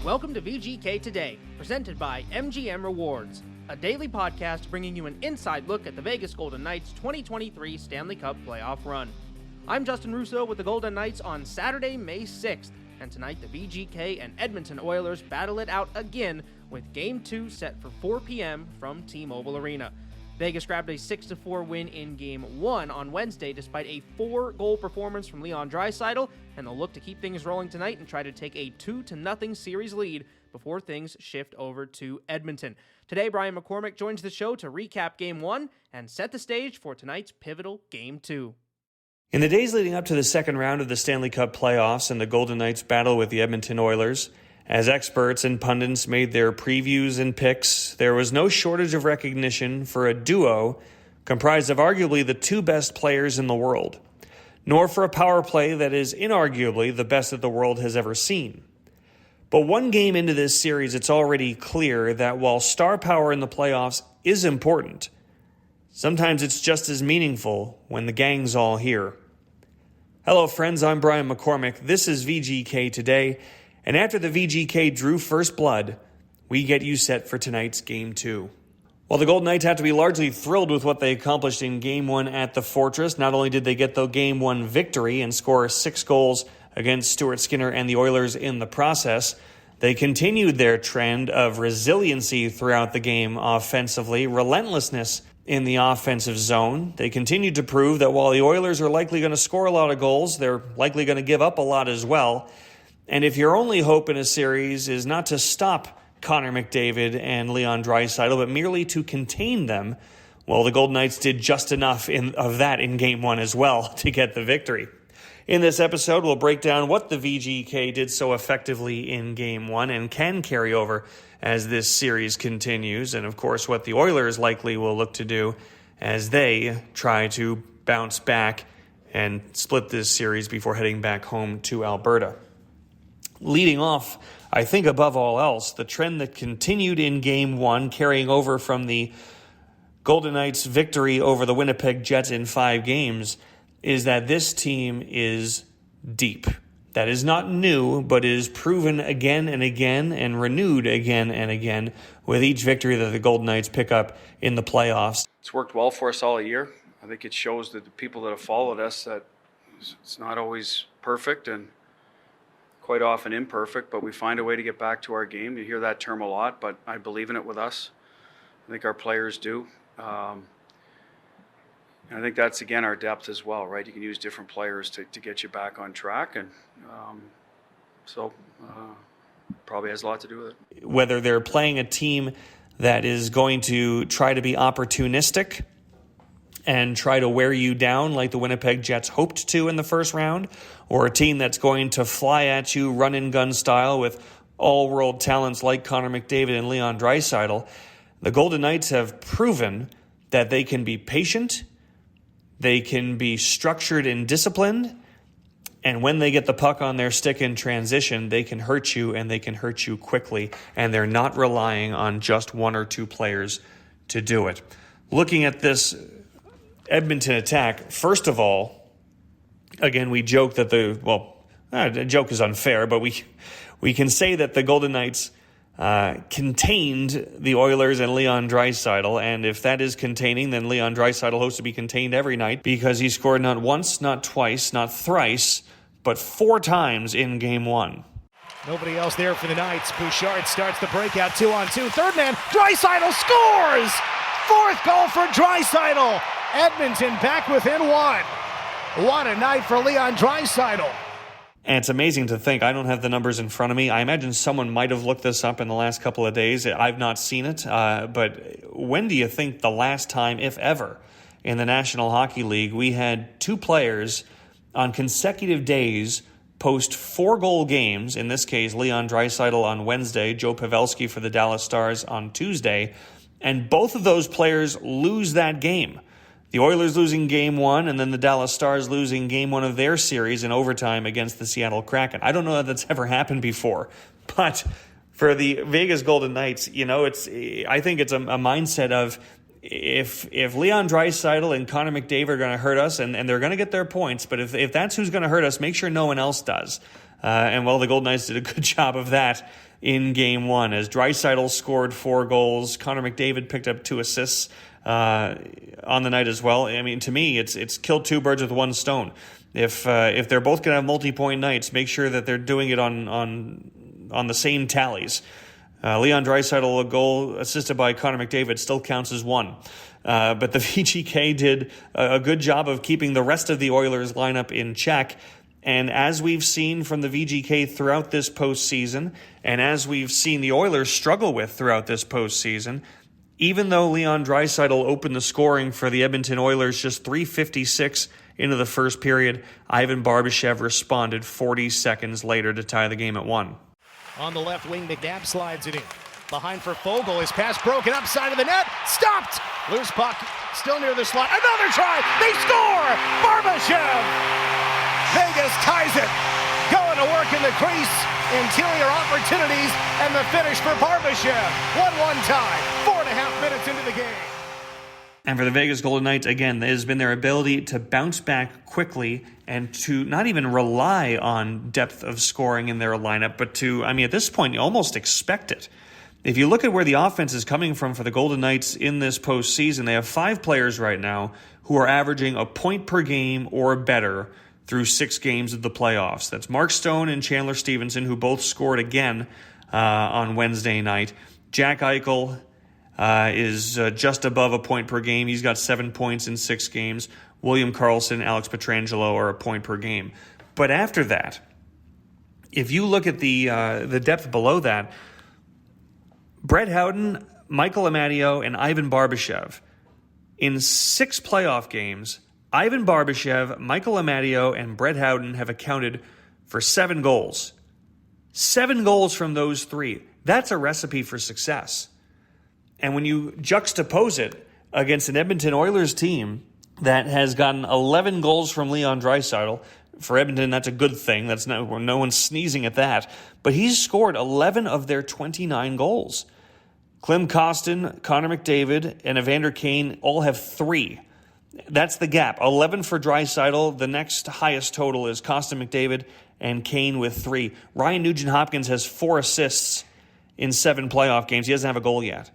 Welcome to VGK Today, presented by MGM Rewards, a daily podcast bringing you an inside look at the Vegas Golden Knights' 2023 Stanley Cup playoff run. I'm Justin Russo with the Golden Knights on Saturday, May 6th, and tonight the VGK and Edmonton Oilers battle it out again with Game 2 set for 4 p.m. from T-Mobile Arena. Vegas grabbed a 6-4 win in Game 1 on Wednesday despite a 4-goal performance from Leon Draisaitl, and they'll look to keep things rolling tonight and try to take a 2-0 series lead before things shift over to Edmonton. Today, Brian McCormack joins the show to recap Game 1 and set the stage for tonight's pivotal Game 2. In the days leading up to the second round of the Stanley Cup playoffs and the Golden Knights' battle with the Edmonton Oilers, as experts and pundits made their previews and picks, there was no shortage of recognition for a duo comprised of arguably the two best players in the world, nor for a power play that is inarguably the best that the world has ever seen. But one game into this series, it's already clear that while star power in the playoffs is important, sometimes it's just as meaningful when the gang's all here. Hello friends, I'm Brian McCormack. This is VGK Today. And after the VGK drew first blood, we get you set for tonight's Game 2. While the Golden Knights have to be largely thrilled with what they accomplished in Game 1 at the Fortress, not only did they get the Game 1 victory and score 6 goals against Stuart Skinner and the Oilers in the process, they continued their trend of resiliency throughout the game offensively, relentlessness in the offensive zone. They continued to prove that while the Oilers are likely going to score a lot of goals, they're likely going to give up a lot as well. And if your only hope in a series is not to stop Connor McDavid and Leon Draisaitl, but merely to contain them, well, the Golden Knights did just enough of that in Game 1 as well to get the victory. In this episode, we'll break down what the VGK did so effectively in Game 1 and can carry over as this series continues, and of course what the Oilers likely will look to do as they try to bounce back and split this series before heading back home to Alberta. Leading off, I think above all else, the trend that continued in Game 1, carrying over from the Golden Knights' victory over the Winnipeg Jets in 5 games, is that this team is deep. That is not new, but is proven again and again and renewed again and again with each victory that the Golden Knights pick up in the playoffs. It's worked well for us all year. I think it shows that the people that have followed us that it's not always perfect and quite often imperfect, but we find a way to get back to our game. You hear that term a lot, but I believe in it with us. I think our players do. And I think that's, again, our depth as well, right? You can use different players to get you back on track, and probably has a lot to do with it. Whether they're playing a team that is going to try to be opportunistic and try to wear you down like the Winnipeg Jets hoped to in the first round, or a team that's going to fly at you run-and-gun style with all-world talents like Connor McDavid and Leon Draisaitl, the Golden Knights have proven that they can be patient, they can be structured and disciplined, and when they get the puck on their stick in transition, they can hurt you, and they can hurt you quickly, and they're not relying on just one or two players to do it. Looking at this Edmonton attack, first of all, again, we joke that the joke is unfair, but we can say that the Golden Knights contained the Oilers and Leon Draisaitl, and if that is containing, then Leon Draisaitl hopes to be contained every night because he scored not once, not twice, not thrice, but 4 times in Game 1. Nobody else there for the Knights. Bouchard starts the breakout, 2-on-2. Third man, Draisaitl scores! 4th goal for Draisaitl. Edmonton back within 1. What a night for Leon Draisaitl. And it's amazing to think, I don't have the numbers in front of me. I imagine someone might have looked this up in the last couple of days. I've not seen it. But when do you think the last time, if ever, in the National Hockey League, we had 2 players on consecutive days post 4-goal games, in this case, Leon Draisaitl on Wednesday, Joe Pavelski for the Dallas Stars on Tuesday, and both of those players lose that game. The Oilers losing Game 1, and then the Dallas Stars losing Game 1 of their series in overtime against the Seattle Kraken. I don't know that that's ever happened before, but for the Vegas Golden Knights, I think it's a mindset of if Leon Draisaitl and Connor McDavid are going to hurt us, and they're going to get their points, but if that's who's going to hurt us, make sure no one else does. The Golden Knights did a good job of that in Game 1, as Draisaitl scored 4 goals. Connor McDavid picked up 2 assists on the night as well. I mean, to me, it's killed 2 birds with 1 stone. If they're both going to have multi-point nights, make sure that they're doing it on the same tallies. Leon Draisaitl, a goal assisted by Connor McDavid, still counts as 1. But the VGK did a good job of keeping the rest of the Oilers lineup in check. And as we've seen from the VGK throughout this postseason, and as we've seen the Oilers struggle with throughout this postseason, even though Leon Draisaitl opened the scoring for the Edmonton Oilers just 3:56 into the first period, Ivan Barbashev responded 40 seconds later to tie the game at 1. On the left wing, McNabb slides it in. Behind for Fogle, his pass broken up side of the net. Stopped! Loose puck, still near the slot. Another try! They score! Barbashev! Vegas ties it. Going to work in the crease. Interior opportunities, and the finish for Barbashev. 1-1 tie. 4.5 minutes into the game. And for the Vegas Golden Knights, again, it has been their ability to bounce back quickly and to not even rely on depth of scoring in their lineup, but to, at this point, you almost expect it. If you look at where the offense is coming from for the Golden Knights in this postseason, they have 5 players right now who are averaging a point per game or better through 6 games of the playoffs. That's Mark Stone and Chandler Stevenson, who both scored again on Wednesday night. Jack Eichel is just above a point per game. He's got 7 points in 6 games. William Karlsson, Alex Pietrangelo are a point per game. But after that, if you look at the depth below that, Brett Howden, Michael Amadio, and Ivan Barbashev, in 6 playoff games, Ivan Barbashev, Michael Amadio, and Brett Howden have accounted for 7 goals. 7 goals from those 3. That's a recipe for success. And when you juxtapose it against an Edmonton Oilers team that has gotten 11 goals from Leon Draisaitl, for Edmonton, that's a good thing. That's no one's sneezing at that. But he's scored 11 of their 29 goals. Klim Kostin, Connor McDavid, and Evander Kane all have 3. That's the gap. 11 for Draisaitl. The next highest total is Kostin, McDavid, and Kane with 3. Ryan Nugent-Hopkins has 4 assists in 7 playoff games. He doesn't have a goal yet.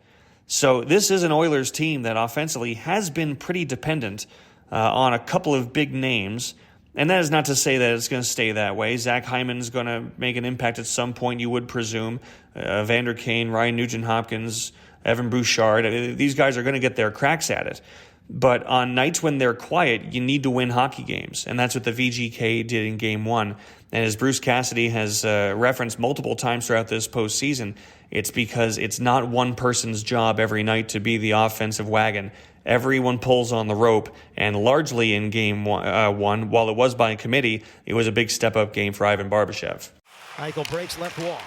So this is an Oilers team that offensively has been pretty dependent on a couple of big names. And that is not to say that it's going to stay that way. Zach Hyman's going to make an impact at some point, you would presume. Evander Kane, Ryan Nugent-Hopkins, Evan Bouchard. These guys are going to get their cracks at it. But on nights when they're quiet, you need to win hockey games. And that's what the VGK did in Game 1. And as Bruce Cassidy has referenced multiple times throughout this postseason, it's because it's not one person's job every night to be the offensive wagon. Everyone pulls on the rope, and largely in Game 1, while it was by committee, it was a big step-up game for Ivan Barbashev. Eichel breaks left wall.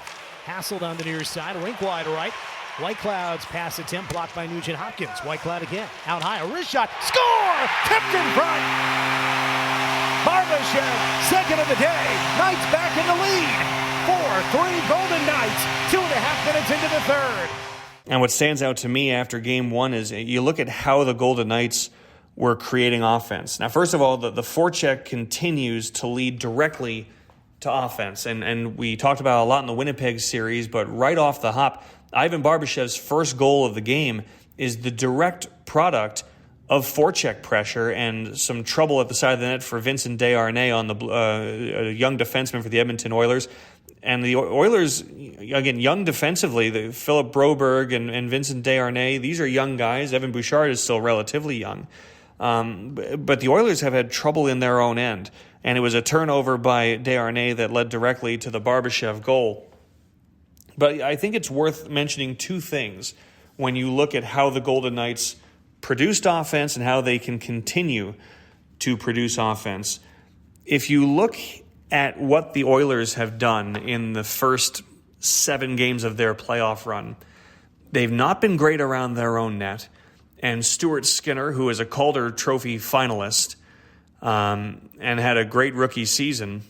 Hassled on the near side, rink wide right. Whitecloud's pass attempt blocked by Nugent-Hopkins. Whitecloud again, out high, a wrist shot, score! Tipped in front! Barbashev, second of the day. Knights back in the lead. 4-3 Golden Knights, 2.5 minutes into the third. And what stands out to me after Game 1 is you look at how the Golden Knights were creating offense. Now, first of all, the forecheck continues to lead directly to offense. And we talked about it a lot in the Winnipeg series, but right off the hop, Ivan Barbashev's first goal of the game is the direct product of forecheck pressure and some trouble at the side of the net for Vincent Desharnais on the young defenseman for the Edmonton Oilers. And the Oilers, again, young defensively, Philip Broberg and Vincent Desharnais, these are young guys. Evan Bouchard is still relatively young. But the Oilers have had trouble in their own end. And it was a turnover by Desharnais that led directly to the Barbashev goal. But I think it's worth mentioning 2 things when you look at how the Golden Knights produced offense and how they can continue to produce offense. If you look at what the Oilers have done in the first 7 games of their playoff run, they've not been great around their own net. And Stuart Skinner, who is a Calder Trophy finalist and had a great rookie season,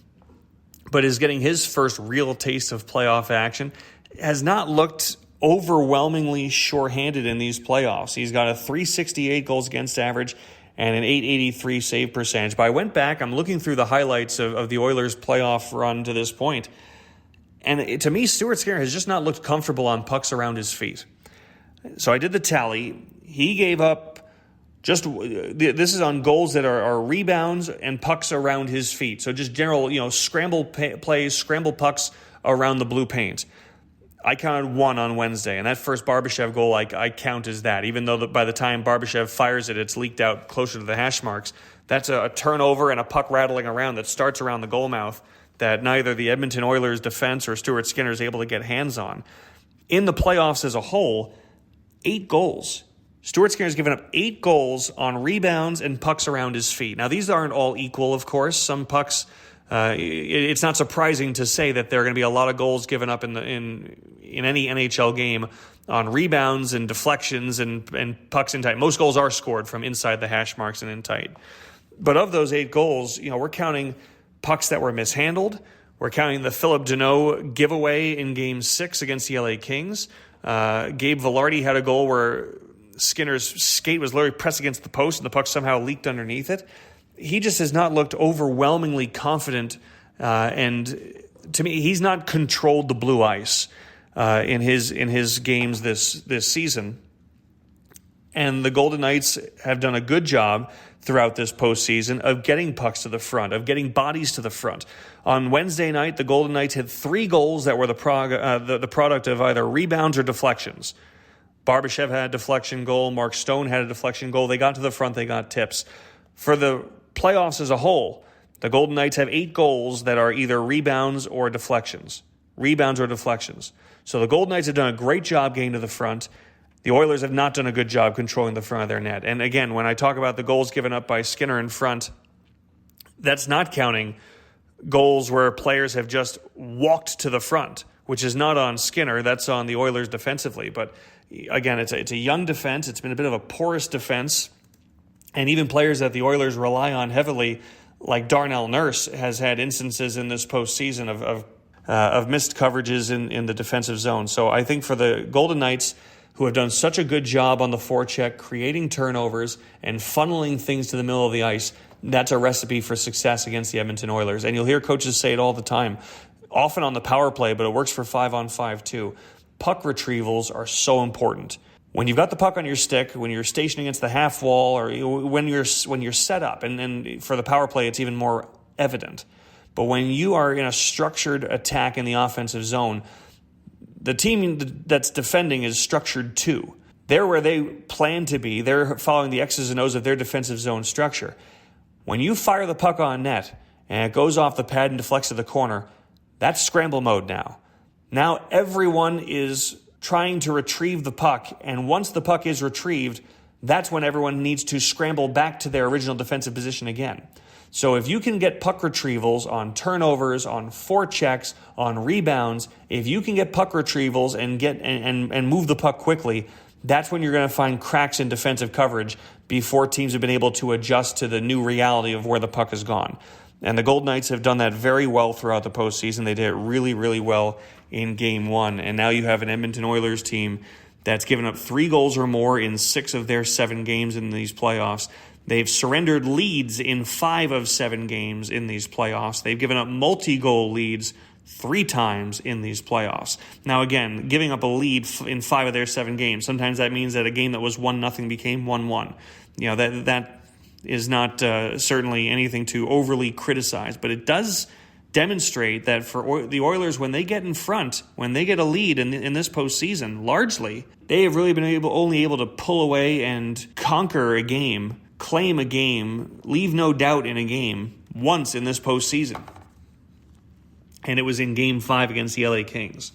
but is getting his first real taste of playoff action, has not looked overwhelmingly shorthanded in these playoffs. He's got a .368 goals against average and an .883 save percentage. But I went back, I'm looking through the highlights of the Oilers' playoff run to this point, and to me, Stuart Skinner has just not looked comfortable on pucks around his feet. So I did the tally. He gave up this is on goals that are rebounds and pucks around his feet. So just general, scramble plays, scramble pucks around the blue paint. I counted 1 on Wednesday, and that first Barbashev goal I count as that, even though by the time Barbashev fires it, it's leaked out closer to the hash marks. That's a turnover and a puck rattling around that starts around the goal mouth that neither the Edmonton Oilers defense or Stuart Skinner is able to get hands on. In the playoffs as a whole, 8 goals. Stuart Skinner's given up 8 goals on rebounds and pucks around his feet. Now, these aren't all equal, of course. Some pucks, it's not surprising to say that there are going to be a lot of goals given up in any NHL game on rebounds and deflections and pucks in tight. Most goals are scored from inside the hash marks and in tight. But of those 8 goals, we're counting pucks that were mishandled. We're counting the Philip Deneau giveaway in Game 6 against the LA Kings. Gabe Vilardi had a goal where Skinner's skate was literally pressed against the post and the puck somehow leaked underneath it. He just has not looked overwhelmingly confident, and to me, he's not controlled the blue ice in his games this season. And the Golden Knights have done a good job throughout this postseason of getting pucks to the front, of getting bodies to the front. On Wednesday night, the Golden Knights had 3 goals that were the product of either rebounds or deflections. Barbashev had a deflection goal. Mark Stone had a deflection goal. They got to the front. They got tips. For the playoffs as a whole, the Golden Knights have 8 goals that are either rebounds or deflections. So the Golden Knights have done a great job getting to the front. The Oilers have not done a good job controlling the front of their net. And again, when I talk about the goals given up by Skinner in front, that's not counting goals where players have just walked to the front, which is not on Skinner. That's on the Oilers defensively. But again, it's a young defense. It's been a bit of a porous defense. And even players that the Oilers rely on heavily, like Darnell Nurse, has had instances in this postseason of missed coverages in the defensive zone. So I think for the Golden Knights, who have done such a good job on the forecheck, creating turnovers and funneling things to the middle of the ice, that's a recipe for success against the Edmonton Oilers. And you'll hear coaches say it all the time, often on the power play, but it works for 5-on-5 too. Puck retrievals are so important. When you've got the puck on your stick, when you're stationed against the half wall, or when you're set up, and for the power play, it's even more evident. But when you are in a structured attack in the offensive zone, the team that's defending is structured too. They're where they plan to be. They're following the X's and O's of their defensive zone structure. When you fire the puck on net and it goes off the pad and deflects to the corner, that's scramble mode now. Now everyone is trying to retrieve the puck, and once the puck is retrieved, that's when everyone needs to scramble back to their original defensive position again. So if you can get puck retrievals on turnovers, on forechecks, on rebounds, if you can get puck retrievals and move the puck quickly, that's when you're going to find cracks in defensive coverage before teams have been able to adjust to the new reality of where the puck has gone. And the Golden Knights have done that very well throughout the postseason. They did it really, really well in Game 1. And now you have an Edmonton Oilers team that's given up 3 goals or more in 6 of their 7 games in these playoffs. They've surrendered leads in 5 of 7 games in these playoffs. They've given up multi-goal leads 3 times in these playoffs. Now, again, giving up a lead in 5 of their 7 games, sometimes that means that a game that was 1-0 became 1-1. That is not certainly anything to overly criticize, but it does demonstrate that for the Oilers, when they get in front, when they get a lead in this postseason, largely, they have really been only able to pull away and conquer a game, claim a game, leave no doubt in a game once in this postseason. And it was in Game 5 against the LA Kings.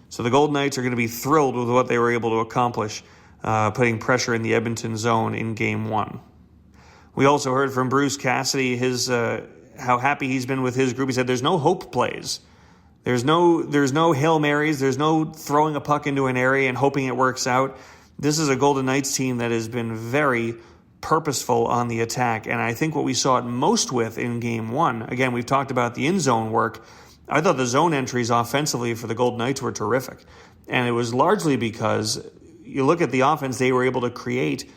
So the Golden Knights are going to be thrilled with what they were able to accomplish, putting pressure in the Edmonton zone in Game 1. We also heard from Bruce Cassidy, how happy he's been with his group. He said there's no hope plays. There's no Hail Marys. There's no throwing a puck into an area and hoping it works out. This is a Golden Knights team that has been very purposeful on the attack. And I think what we saw it most with in Game 1, again, we've talked about the in-zone work, I thought the zone entries offensively for the Golden Knights were terrific. And it was largely because you look at the offense, they were able to create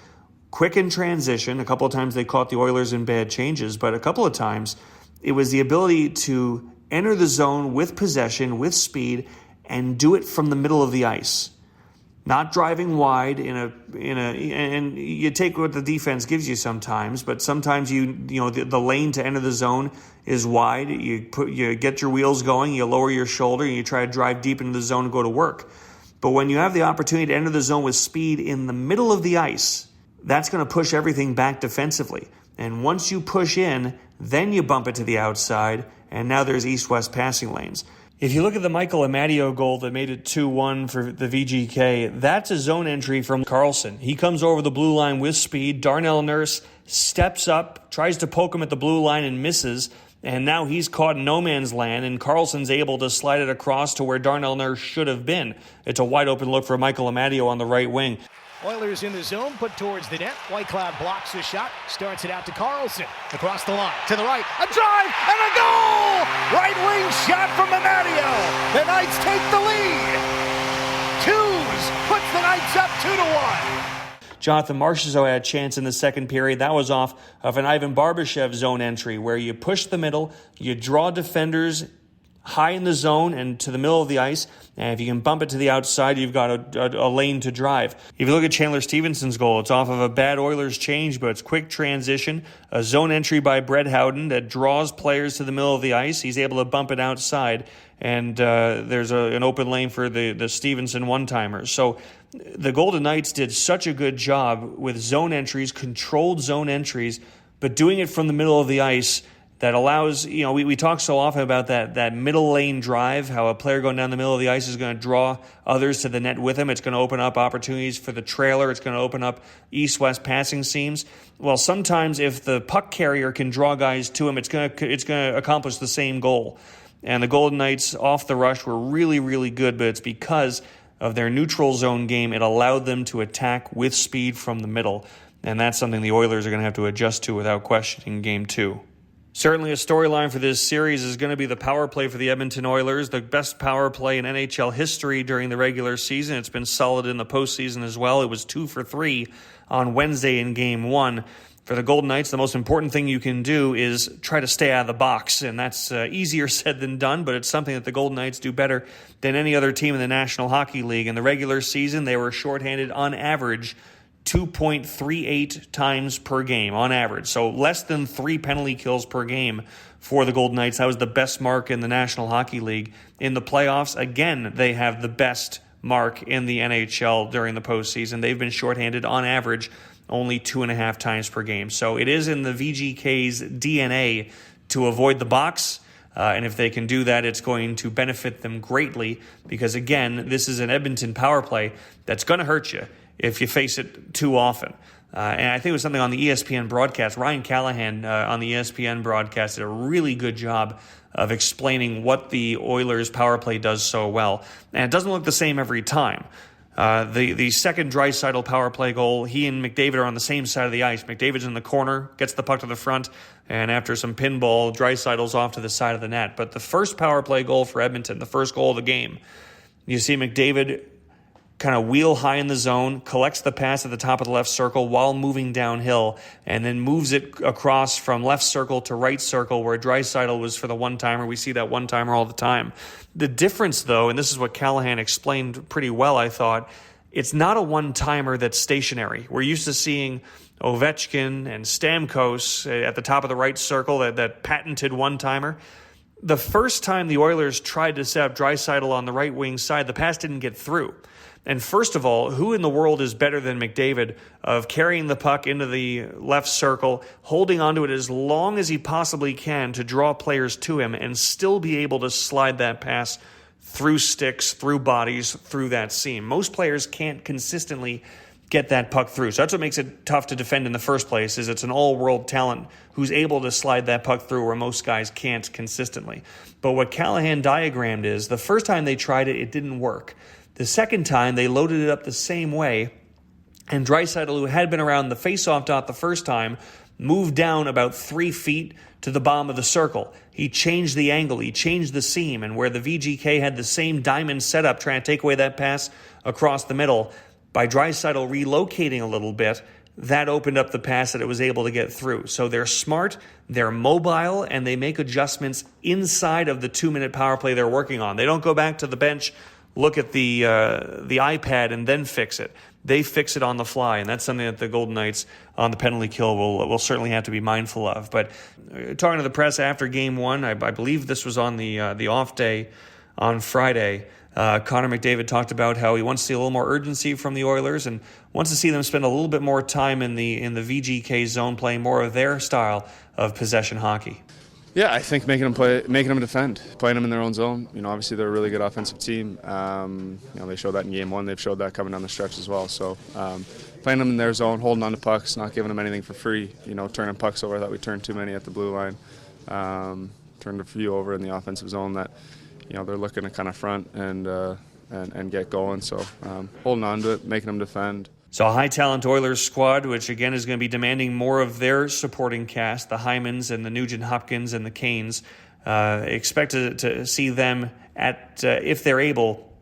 quick in transition. A couple of times they caught the Oilers in bad changes, but a couple of times it was the ability to enter the zone with possession, with speed, and do it from the middle of the ice. Not driving wide and you take what the defense gives you sometimes, but sometimes the lane to enter the zone is wide. You get your wheels going, you lower your shoulder, and you try to drive deep into the zone and go to work. But when you have the opportunity to enter the zone with speed in the middle of the ice, that's going to push everything back defensively. And once you push in, then you bump it to the outside, and now there's east-west passing lanes. If you look at the Michael Amadio goal that made it 2-1 for the VGK, that's a zone entry from Karlsson. He comes over the blue line with speed. Darnell Nurse steps up, tries to poke him at the blue line and misses, and now he's caught in no man's land, and Karlsson's able to slide it across to where Darnell Nurse should have been. It's a wide-open look for Michael Amadio on the right wing. Oilers in the zone, put towards the net. Whitecloud blocks the shot, starts it out to Karlsson. Across the line, to the right, a drive, and a goal! Right wing shot from Amadio. The Knights take the lead. Twos puts the Knights up 2-1. Jonathan Marchessault had a chance in the second period. That was off of an Ivan Barbashev zone entry where you push the middle, you draw defenders high in the zone and to the middle of the ice, and if you can bump it to the outside, you've got a lane to drive. If you look at Chandler Stevenson's goal, it's off of a bad Oilers change, but it's quick transition, a zone entry by Brett Howden that draws players to the middle of the ice. He's able to bump it outside, and there's an open lane for the Stevenson one-timers. So the Golden Knights did such a good job with zone entries, controlled zone entries, but doing it from the middle of the ice that allows, we talk so often about that middle lane drive, how a player going down the middle of the ice is going to draw others to the net with him. It's going to open up opportunities for the trailer. It's going to open up east-west passing seams. Well, sometimes if the puck carrier can draw guys to him, it's going to accomplish the same goal. And the Golden Knights off the rush were really, really good, but it's because of their neutral zone game. It allowed them to attack with speed from the middle. And that's something the Oilers are going to have to adjust to without question in Game 2. Certainly a storyline for this series is going to be the power play for the Edmonton Oilers, the best power play in NHL history during the regular season. It's been solid in the postseason as well. It was 2 for 3 on Wednesday in Game 1. For the Golden Knights, the most important thing you can do is try to stay out of the box, and that's easier said than done, but it's something that the Golden Knights do better than any other team in the National Hockey League. In the regular season, they were shorthanded on average 2.38 times per game on average. So less than 3 penalty kills per game for the Golden Knights. That was the best mark in the National Hockey League. In the playoffs, again, they have the best mark in the NHL during the postseason. They've been shorthanded on average only 2.5 times per game. So it is in the VGK's DNA to avoid the box. And if they can do that, it's going to benefit them greatly because, again, this is an Edmonton power play that's going to hurt you if you face it too often. And I think it was something on the ESPN broadcast. Ryan Callahan on the ESPN broadcast did a really good job of explaining what the Oilers power play does so well. And it doesn't look the same every time. The second Draisaitl power play goal, he and McDavid are on the same side of the ice. McDavid's in the corner, gets the puck to the front, and after some pinball, Draisaitl's off to the side of the net. But the first power play goal for Edmonton, the first goal of the game, you see McDavid kind of wheel high in the zone, collects the pass at the top of the left circle while moving downhill, and then moves it across from left circle to right circle where Draisaitl was for the one-timer. We see that one-timer all the time. The difference, though, and this is what Callahan explained pretty well, I thought, it's not a one-timer that's stationary. We're used to seeing Ovechkin and Stamkos at the top of the right circle, that patented one-timer. The first time the Oilers tried to set up Draisaitl on the right wing side, the pass didn't get through. And first of all, who in the world is better than McDavid of carrying the puck into the left circle, holding onto it as long as he possibly can to draw players to him and still be able to slide that pass through sticks, through bodies, through that seam? Most players can't consistently get that puck through. So that's what makes it tough to defend in the first place, is it's an all-world talent who's able to slide that puck through where most guys can't consistently. But what Callahan diagrammed is the first time they tried it, it didn't work. The second time, they loaded it up the same way, and Draisaitl, who had been around the faceoff dot the first time, moved down about 3 feet to the bottom of the circle. He changed the angle, he changed the seam, and where the VGK had the same diamond setup trying to take away that pass across the middle, by Draisaitl relocating a little bit, that opened up the pass that it was able to get through. So they're smart, they're mobile, and they make adjustments inside of the 2-minute power play they're working on. They don't go back to the bench, look at the iPad, and then fix it. They fix it on the fly, and that's something that the Golden Knights on the penalty kill will certainly have to be mindful of. But talking to the press after Game 1, I believe this was on the off day on Friday, Connor McDavid talked about how he wants to see a little more urgency from the Oilers and wants to see them spend a little bit more time in the VGK zone, playing more of their style of possession hockey. Yeah, I think making them defend, playing them in their own zone. Obviously they're a really good offensive team. They showed that in Game 1. They've showed that coming down the stretch as well. So playing them in their zone, holding on to pucks, not giving them anything for free. Turning pucks over. I thought we turned too many at the blue line. Turned a few over in the offensive zone that they're looking to kind of front and get going. So holding on to it, making them defend. So a high-talent Oilers squad, which again is going to be demanding more of their supporting cast, the Hymans and the Nugent-Hopkins and the Canes. Expect to see them if they're able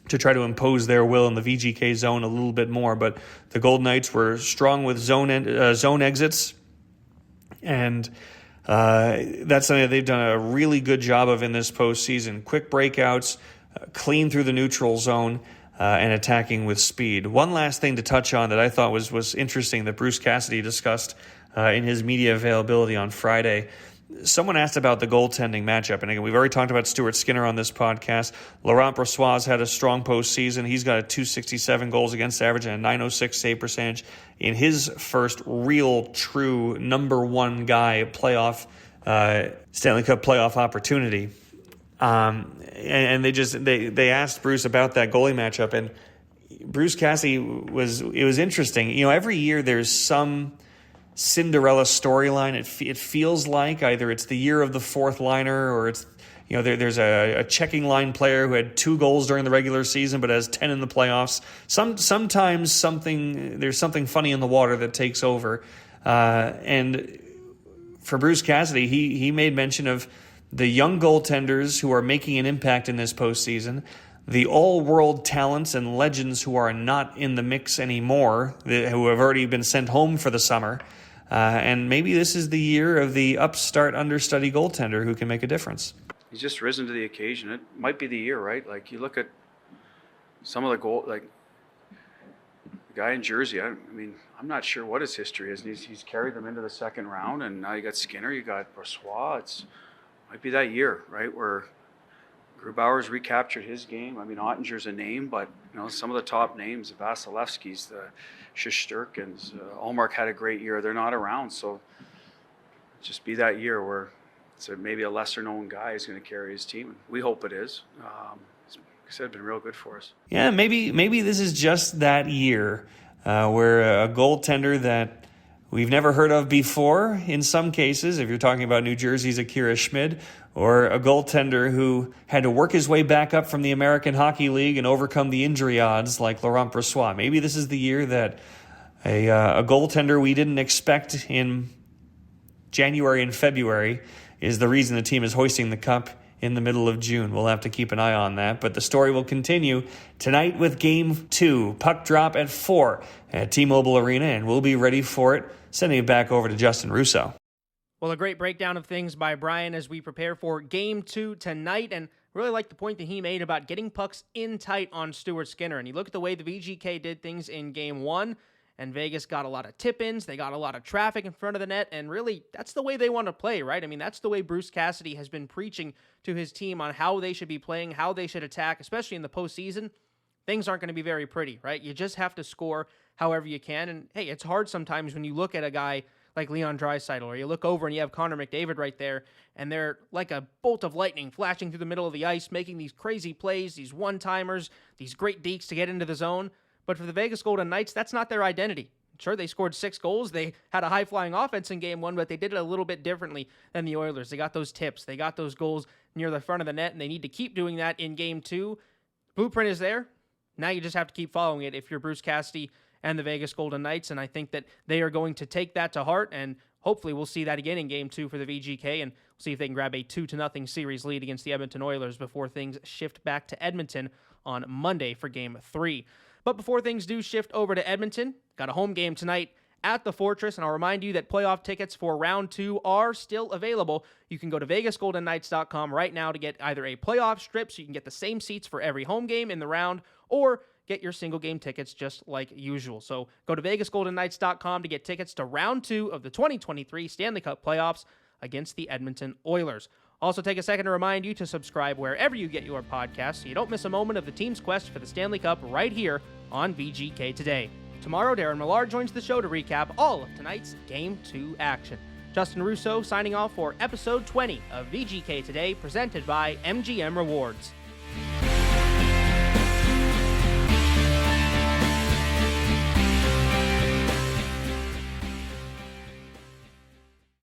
to try to impose their will in the VGK zone a little bit more. But the Golden Knights were strong with zone exits, and that's something that they've done a really good job of in this postseason. Quick breakouts, clean through the neutral zone, and attacking with speed. One last thing to touch on that I thought was interesting that Bruce Cassidy discussed in his media availability on Friday. Someone asked about the goaltending matchup, and again, we've already talked about Stuart Skinner on this podcast. Laurent Brossoit's had a strong postseason. He's got a .267 goals against average and a .906 save percentage in his first real, true number one guy playoff Stanley Cup playoff opportunity. And they asked Bruce about that goalie matchup, and Bruce Cassidy it was interesting. Every year there's some Cinderella storyline. It feels like either it's the year of the fourth liner, or it's there's a checking line player who had 2 goals during the regular season but has 10 in the playoffs. Sometimes there's something funny in the water that takes over. And for Bruce Cassidy, he made mention of the young goaltenders who are making an impact in this postseason, the all-world talents and legends who are not in the mix anymore, who have already been sent home for the summer, and maybe this is the year of the upstart understudy goaltender who can make a difference. He's just risen to the occasion. It might be the year, right? Like, you look at some of the the guy in Jersey, I'm not sure what his history is. He's carried them into the second round, and now you got Skinner, you got Brossoit. Might be that year, right, where Grubauer's recaptured his game. Ottinger's a name, but some of the top names, the Vasilevskis, the Shesterkins, Ullmark had a great year. They're not around, so just be that year where it's maybe a lesser-known guy is going to carry his team. We hope it is. Like I said, been real good for us. Yeah, maybe this is just that year where a goaltender that we've never heard of before, in some cases, if you're talking about New Jersey's Akira Schmid, or a goaltender who had to work his way back up from the American Hockey League and overcome the injury odds like Laurent Brossoit. Maybe this is the year that a goaltender we didn't expect in January and February is the reason the team is hoisting the cup in the middle of June. We'll have to keep an eye on that, but the story will continue tonight with Game 2. Puck drop at 4 at T-Mobile Arena, and we'll be ready for it. Sending it back over to Justin Russo. Well, a great breakdown of things by Brian as we prepare for Game 2 tonight, and really like the point that he made about getting pucks in tight on Stuart Skinner. And you look at the way the VGK did things in Game 1, and Vegas got a lot of tip-ins, they got a lot of traffic in front of the net, and really, that's the way they want to play, right? That's the way Bruce Cassidy has been preaching to his team on how they should be playing, how they should attack, especially in the postseason. Things aren't going to be very pretty, right? You just have to score however you can, and hey, it's hard sometimes when you look at a guy like Leon Draisaitl, or you look over and you have Connor McDavid right there, and they're like a bolt of lightning flashing through the middle of the ice, making these crazy plays, these one-timers, these great dekes to get into the zone. But for the Vegas Golden Knights, that's not their identity. Sure, they scored 6 goals. They had a high-flying offense in Game 1, but they did it a little bit differently than the Oilers. They got those tips. They got those goals near the front of the net, and they need to keep doing that in Game 2. Blueprint is there. Now you just have to keep following it if you're Bruce Cassidy and the Vegas Golden Knights, and I think that they are going to take that to heart, and hopefully we'll see that again in Game 2 for the VGK, and see if they can grab a 2-0 series lead against the Edmonton Oilers before things shift back to Edmonton on Monday for Game 3. But before things do shift over to Edmonton, got a home game tonight at the Fortress, and I'll remind you that playoff tickets for round 2 are still available. You can go to VegasGoldenKnights.com right now to get either a playoff strip so you can get the same seats for every home game in the round, or get your single game tickets just like usual. So go to VegasGoldenKnights.com to get tickets to round 2 of the 2023 Stanley Cup playoffs against the Edmonton Oilers. Also, take a second to remind you to subscribe wherever you get your podcasts so you don't miss a moment of the team's quest for the Stanley Cup right here on VGK Today. Tomorrow, Darren Millard joins the show to recap all of tonight's Game 2 action. Justin Russo signing off for episode 20 of VGK Today, presented by MGM Rewards.